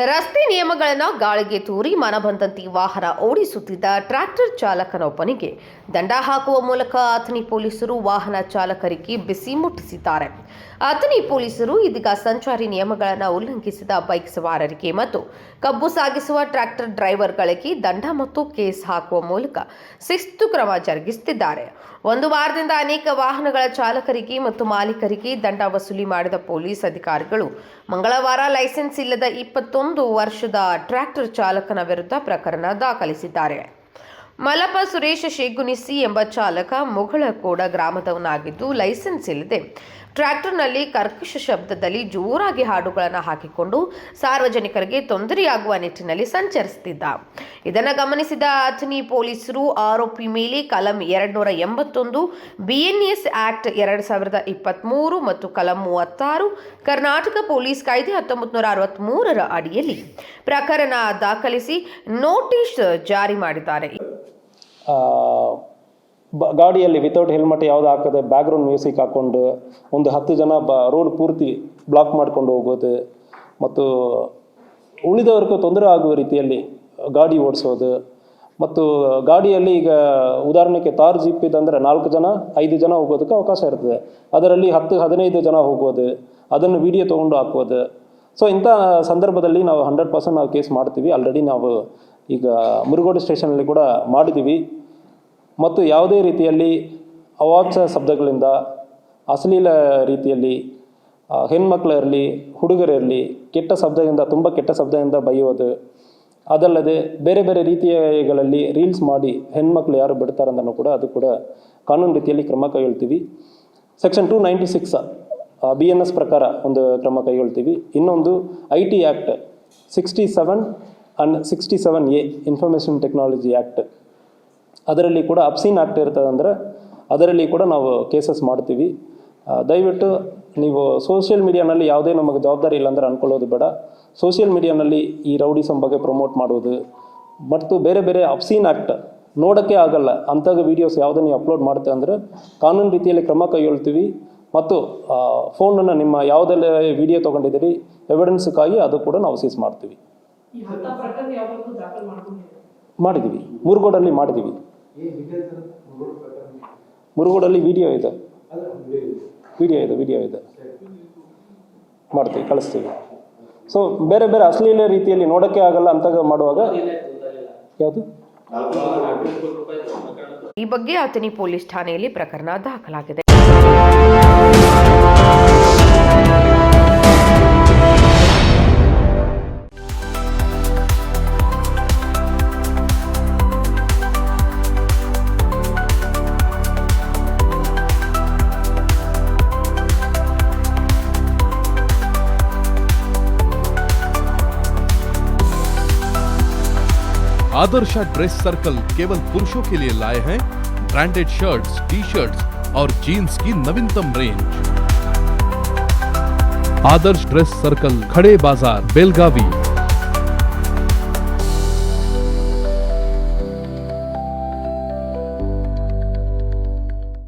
ರಸ್ತೆ ನಿಯಮಗಳನ್ನು ಗಾಳಿಗೆ ತೂರಿ ಮನಬಂದಂತೆ ವಾಹನ ಓಡಿಸುತ್ತಿದ್ದ ಟ್ರ್ಯಾಕ್ಟರ್ ಚಾಲಕನೊಬ್ಬನಿಗೆ ದಂಡ ಹಾಕುವ ಮೂಲಕ ಅಥಣಿ ಪೊಲೀಸರು ವಾಹನ ಚಾಲಕರಿಗೆ ಬಿಸಿ ಮುಟ್ಟಿಸಿದ್ದಾರೆ. ಅಥಣಿ ಪೊಲೀಸರು ಇದೀಗ ಸಂಚಾರಿ ನಿಯಮಗಳನ್ನು ಉಲ್ಲಂಘಿಸಿದ ಬೈಕ್ ಸವಾರರಿಗೆ ಮತ್ತು ಕಬ್ಬು ಸಾಗಿಸುವ ಟ್ರ್ಯಾಕ್ಟರ್ ಡ್ರೈವರ್ಗಳಿಗೆ ದಂಡ ಮತ್ತು ಕೇಸ್ ಹಾಕುವ ಮೂಲಕ ಶಿಸ್ತು ಕ್ರಮ ಜರುಗಿಸುತ್ತಿದ್ದಾರೆ. ಒಂದು ವಾರದಿಂದ ಅನೇಕ ವಾಹನಗಳ ಚಾಲಕರಿಗೆ ಮತ್ತು ಮಾಲೀಕರಿಗೆ ದಂಡ ವಸೂಲಿ ಮಾಡಿದ ಪೊಲೀಸ್ ಅಧಿಕಾರಿಗಳು ಮಂಗಳವಾರ ಲೈಸೆನ್ಸ್ ಇಲ್ಲದ 21 ವರ್ಷದ ಟ್ರ್ಯಾಕ್ಟರ್ ಚಾಲಕನ ವಿರುದ್ಧ ಪ್ರಕರಣ ದಾಖಲಿಸಿದ್ದಾರೆ. ಮಲಪ ಸುರೇಶ ಶೇಗುನಿಸಿ ಎಂಬ ಚಾಲಕ ಮುಗಳಕೋಡ ಗ್ರಾಮದವನಾಗಿದ್ದು, ಲೈಸೆನ್ಸ್ ಇಲ್ಲದೆ ಟ್ರ್ಯಾಕ್ಟರ್ನಲ್ಲಿ ಕರ್ಕಶ ಶಬ್ದದಲ್ಲಿ ಜೋರಾಗಿ ಹಾಡುಗಳನ್ನು ಹಾಕಿಕೊಂಡು ಸಾರ್ವಜನಿಕರಿಗೆ ತೊಂದರೆಯಾಗುವ ನಿಟ್ಟಿನಲ್ಲಿ ಸಂಚರಿಸುತ್ತಿದ್ದ. ಇದನ್ನು ಗಮನಿಸಿದ ಅಥಣಿ ಪೊಲೀಸರು ಆರೋಪಿ ಮೇಲೆ ಕಲಂ 281 BNS ಆಕ್ಟ್ 2023 ಮತ್ತು ಕಲಂ 36 ಕರ್ನಾಟಕ ಪೊಲೀಸ್ ಕಾಯ್ದೆ 1963ರ ಅಡಿಯಲ್ಲಿ ಪ್ರಕರಣ ದಾಖಲಿಸಿ ನೋಟಿಸ್ ಜಾರಿ ಮಾಡಿದ್ದಾರೆ. ಗಾಡಿಯಲ್ಲಿ ವಿತೌಟ್ ಹೆಲ್ಮೆಟ್ ಯಾವುದು ಹಾಕದೆ ಬ್ಯಾಕ್ಗ್ರೌಂಡ್ ಮ್ಯೂಸಿಕ್ ಹಾಕ್ಕೊಂಡು ಒಂದು 10 ಜನ ರೋಡ್ ಪೂರ್ತಿ ಬ್ಲಾಕ್ ಮಾಡ್ಕೊಂಡು ಹೋಗೋದು ಮತ್ತು ಉಳಿದವರಿಗೂ ತೊಂದರೆ ಆಗುವ ರೀತಿಯಲ್ಲಿ ಗಾಡಿ ಓಡಿಸೋದು ಮತ್ತು ಗಾಡಿಯಲ್ಲಿ ಈಗ ಉದಾಹರಣೆಗೆ ತಾರ್ ಜೀಪ್ ಇದಂದರೆ 4 ಜನ 5 ಜನ ಹೋಗೋದಕ್ಕೆ ಅವಕಾಶ ಇರ್ತದೆ. ಅದರಲ್ಲಿ 10-15 ಜನ ಹೋಗೋದು, ಅದನ್ನು ವಿಡಿಯೋ ತೊಗೊಂಡು ಹಾಕೋದು. ಸೊ ಇಂಥ ಸಂದರ್ಭದಲ್ಲಿ ನಾವು 100% ನಾವು ಕೇಸ್ ಮಾಡ್ತೀವಿ. ಆಲ್ರೆಡಿ ನಾವು ಈಗ ಮುರುಗೋಡು ಸ್ಟೇಷನಲ್ಲಿ ಕೂಡ ಮಾಡಿದ್ದೀವಿ. ಮತ್ತು ಯಾವುದೇ ರೀತಿಯಲ್ಲಿ ಅವಾಚ್ಯ ಶಬ್ದಗಳಿಂದ, ಅಶ್ಲೀಲ ರೀತಿಯಲ್ಲಿ ಹೆಣ್ಮಕ್ಳಿರಲಿ ಹುಡುಗರಿರಲಿ ತುಂಬ ಕೆಟ್ಟ ಶಬ್ದದಿಂದ ಬೈಯೋದು, ಅದಲ್ಲದೆ ಬೇರೆ ಬೇರೆ ರೀತಿಗಳಲ್ಲಿ ರೀಲ್ಸ್ ಮಾಡಿ ಹೆಣ್ಮಕ್ಳು ಯಾರು ಬಿಡ್ತಾರಂದನೂ ಕೂಡ ಅದು ಕೂಡ ಕಾನೂನು ರೀತಿಯಲ್ಲಿ ಕ್ರಮ ಕೈಗೊಳ್ತೀವಿ. ಸೆಕ್ಷನ್ 296 BNS ಪ್ರಕಾರ ಒಂದು ಕ್ರಮ ಕೈಗೊಳ್ತೀವಿ. ಇನ್ನೊಂದು IT act 67 and 67A information technology act, ಅದರಲ್ಲಿ ಕೂಡ ಅಬ್ಸೀನ್ ಆ್ಯಕ್ಟ್ ಇರ್ತದೆ. ಅಂದರೆ ಅದರಲ್ಲಿ ಕೂಡ ನಾವು ಕೇಸಸ್ ಮಾಡ್ತೀವಿ. ದಯವಿಟ್ಟು ನೀವು ಸೋಷಿಯಲ್ ಮೀಡಿಯಾನಲ್ಲಿ ಯಾವುದೇ ನಮಗೆ ಜವಾಬ್ದಾರಿ ಇಲ್ಲ ಅಂದರೆ ಅಂದ್ಕೊಳ್ಳೋದು ಬೇಡ. ಸೋಷಿಯಲ್ ಮೀಡಿಯಾನಲ್ಲಿ ಈ ರೌಡಿಸಮ್ ಬಗ್ಗೆ ಪ್ರಮೋಟ್ ಮಾಡೋದು ಮತ್ತು ಬೇರೆ ಬೇರೆ ಅಬ್ಸೀನ್ ಆ್ಯಕ್ಟ್ ನೋಡೋಕ್ಕೆ ಆಗಲ್ಲ ಅಂಥ ವೀಡಿಯೋಸ್ ಯಾವುದೇ ನೀವು ಅಪ್ಲೋಡ್ ಮಾಡ್ತೇವೆ ಅಂದರೆ ಕಾನೂನು ರೀತಿಯಲ್ಲಿ ಕ್ರಮ ಕೈಗೊಳ್ತೀವಿ. ಮತ್ತು ಫೋನನ್ನು ನಿಮ್ಮ ಯಾವುದೆಲ್ಲ ವಿಡಿಯೋ ತೊಗೊಂಡಿದ್ದೀರಿ ಎವಿಡೆನ್ಸ್ಗಾಗಿ ಅದು ಕೂಡ ನಾವು ಸೀಸ್ ಮಾಡ್ತೀವಿ. ಮಾಡಿದ್ದೀವಿ, ಮುರುಗೋಡಲ್ಲಿ ಮಾಡಿದ್ದೀವಿ. ಮುರುಗೋಡಲ್ಲಿ ವಿಡಿಯೋ ಇದೆ ಮಾಡ್ತೀವಿ, ಕಳಿಸ್ತೀವಿ. ಸೊ ಬೇರೆ ಬೇರೆ ಅಶ್ಲೀಲ ರೀತಿಯಲ್ಲಿ ನೋಡೋಕ್ಕೆ ಆಗಲ್ಲ ಅಂತ ಮಾಡುವಾಗ ಯಾವುದು ಈ ಬಗ್ಗೆ ಅಥಣಿ ಪೊಲೀಸ್ ಠಾಣೆಯಲ್ಲಿ ಪ್ರಕರಣ ದಾಖಲಾಗಿದೆ. आदर्श ड्रेस सर्कल केवल पुरुषों के लिए लाए हैं ब्रांडेड शर्ट्स, टी-शर्ट्स और जीन्स की नवीनतम रेंज। आदर्श ड्रेस सर्कल, खड़े बाजार, बेलगावी।